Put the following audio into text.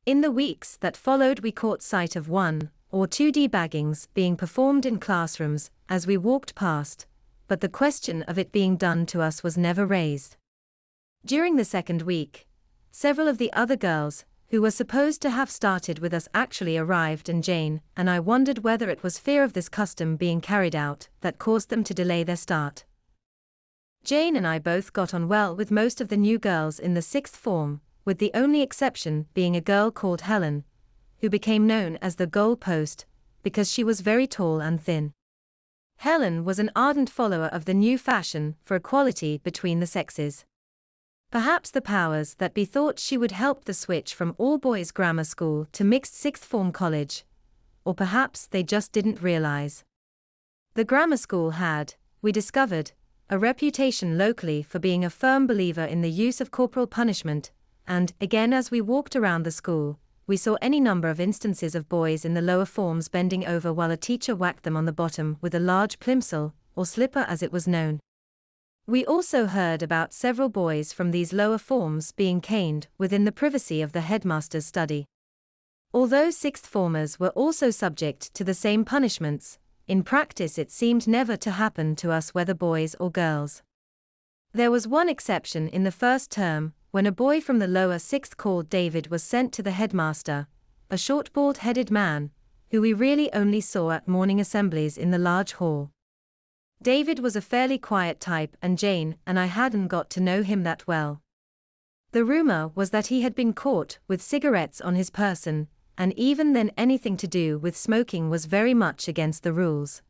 In the weeks that followed, we caught sight of one or two debaggings being performed in classrooms as we walked past, but the question of it being done to us was never raised. During the second week, several of the other girls who were supposed to have started with us actually arrived, and Jane and I wondered whether it was fear of this custom being carried out that caused them to delay their start. Jane and I both got on well with most of the new girls in the sixth form, with the only exception being a girl called Helen, who became known as the goal post because she was very tall and thin. Helen was an ardent follower of the new fashion for equality between the sexes. Perhaps the powers that be thought she would help the switch from all-boys grammar school to mixed sixth form college. Or perhaps they just didn't realize. The grammar school had, we discovered, a reputation locally for being a firm believer in the use of corporal punishment, and, again as we walked around the school, we saw any number of instances of boys in the lower forms bending over while a teacher whacked them on the bottom with a large plimsoll, or slipper as it was known. We also heard about several boys from these lower forms being caned within the privacy of the headmaster's study. Although sixth formers were also subject to the same punishments, in practice it seemed never to happen to us whether boys or girls. There was one exception in the first term, when a boy from the lower sixth called David was sent to the headmaster, a short bald-headed man, who we really only saw at morning assemblies in the large hall. David was a fairly quiet type, and Jane and I hadn't got to know him that well. The rumor was that he had been caught with cigarettes on his person, and even then anything to do with smoking was very much against the rules.